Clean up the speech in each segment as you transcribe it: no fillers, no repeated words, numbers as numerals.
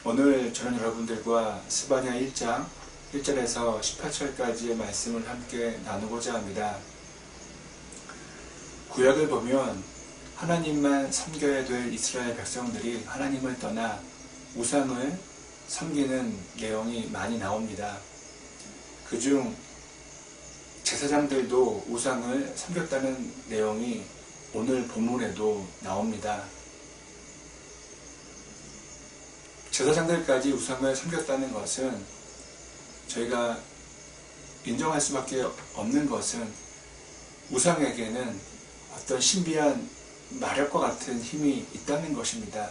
오늘 저는 여러분들과 스바냐 1장 1절에서 18절까지의 말씀을 함께 나누고자 합니다. 구약을 보면 하나님만 섬겨야 될 이스라엘 백성들이 하나님을 떠나 우상을 섬기는 내용이 많이 나옵니다. 그중 제사장들도 우상을 섬겼다는 내용이 오늘 본문에도 나옵니다. 제사장들까지 우상을 섬겼다는 것은 저희가 인정할 수밖에 없는 것은 우상에게는 어떤 신비한 마력과 같은 힘이 있다는 것입니다.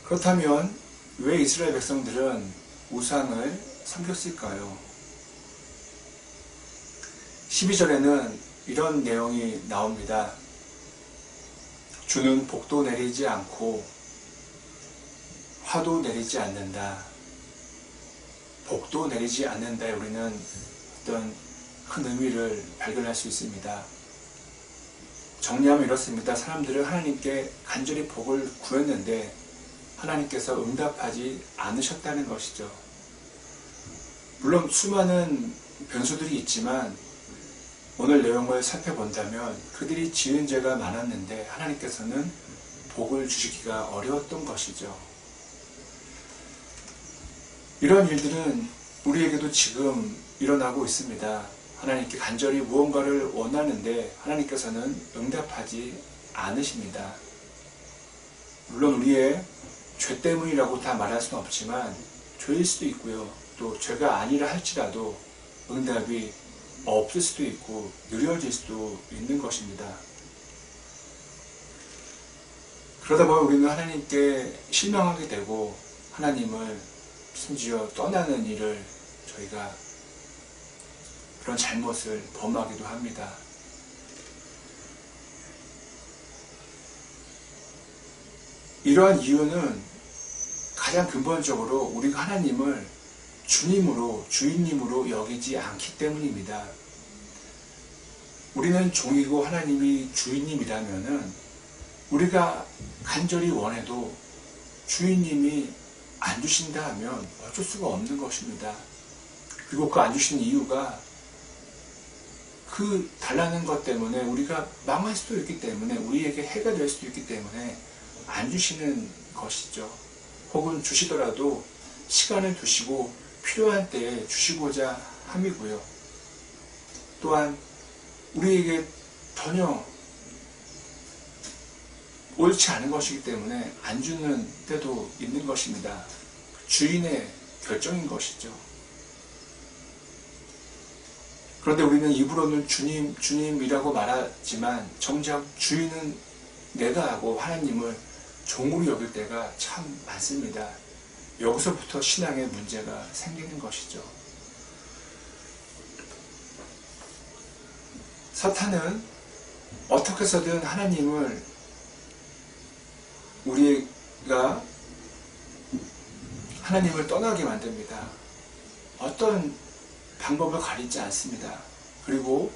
그렇다면 왜 이스라엘 백성들은 우상을 섬겼을까요? 12절에는 이런 내용이 나옵니다. 주는 복도 내리지 않고 화도 내리지 않는다. 복도 내리지 않는다에 우리는 어떤 큰 의미를 발견할 수 있습니다. 정리하면 이렇습니다. 사람들은 하나님께 간절히 복을 구했는데 하나님께서 응답하지 않으셨다는 것이죠. 물론 수많은 변수들이 있지만 오늘 내용을 살펴본다면 그들이 지은 죄가 많았는데 하나님께서는 복을 주시기가 어려웠던 것이죠. 이런 일들은 우리에게도 지금 일어나고 있습니다. 하나님께 간절히 무언가를 원하는데 하나님께서는 응답하지 않으십니다. 물론 우리의 죄 때문이라고 다 말할 수는 없지만 죄일 수도 있고요. 또 죄가 아니라 할지라도 응답이 없을 수도 있고 느려질 수도 있는 것입니다. 그러다 보면 우리는 하나님께 실망하게 되고 하나님을 심지어 떠나는 일을 저희가 그런 잘못을 범하기도 합니다. 이러한 이유는 가장 근본적으로 우리가 하나님을 주님으로, 주인님으로 여기지 않기 때문입니다. 우리는 종이고 하나님이 주인님이라면은 우리가 간절히 원해도 주인님이 안 주신다 하면 어쩔 수가 없는 것입니다. 그리고 그 안 주신 이유가 그 달라는 것 때문에 우리가 망할 수도 있기 때문에 우리에게 해가 될 수도 있기 때문에 안 주시는 것이죠. 혹은 주시더라도 시간을 두시고 필요한 때에 주시고자 함이고요. 또한 우리에게 전혀 옳지 않은 것이기 때문에 안 주는 때도 있는 것입니다. 주인의 결정인 것이죠. 그런데 우리는 입으로는 주님, 주님이라고 말하지만 정작 주인은 내가 하고 하나님을 종으로 여길 때가 참 많습니다. 여기서부터 신앙의 문제가 생기는 것이죠. 사탄은 어떻게 해서든 하나님을 우리가 하나님을 떠나게 만듭니다. 어떤 방법을 가리지 않습니다. 그리고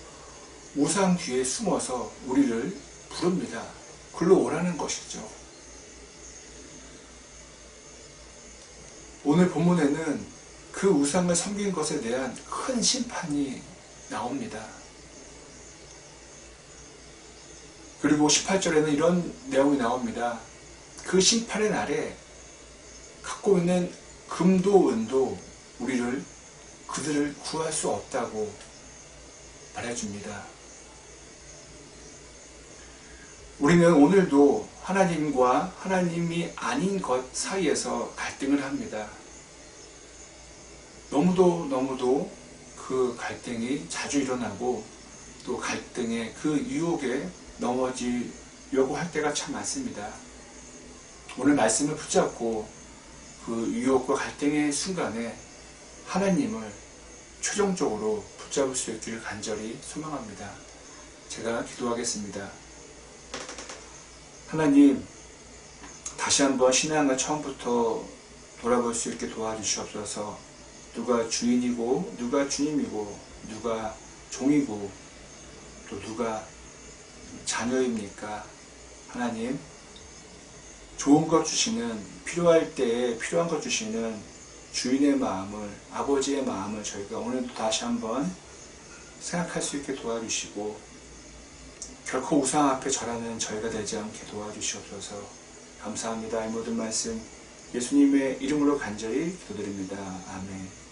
우상 뒤에 숨어서 우리를 부릅니다. 글로 오라는 것이죠. 오늘 본문에는 그 우상을 섬긴 것에 대한 큰 심판이 나옵니다. 그리고 18절에는 이런 내용이 나옵니다. 그 심판의 날에 갖고 있는 금도 은도 그들을 구할 수 없다고 말해줍니다. 우리는 오늘도 하나님과 하나님이 아닌 것 사이에서 갈등을 합니다. 너무도 그 갈등이 자주 일어나고 또 갈등의 그 유혹에 넘어지려고 할 때가 참 많습니다. 오늘 말씀을 붙잡고 그 유혹과 갈등의 순간에 하나님을 최종적으로 붙잡을 수 있기를 간절히 소망합니다. 제가 기도하겠습니다. 하나님, 다시 한번 신앙을 처음부터 돌아볼 수 있게 도와주시옵소서. 누가 주인이고 누가 주님이고 누가 종이고 또 누가 자녀입니까? 하나님, 좋은 것 주시는, 필요할 때에 필요한 것 주시는 주인의 마음을, 아버지의 마음을 저희가 오늘도 다시 한번 생각할 수 있게 도와주시고, 결코 우상 앞에 절하는 저희가 되지 않게 도와주시옵소서. 감사합니다. 이 모든 말씀 예수님의 이름으로 간절히 기도드립니다. 아멘.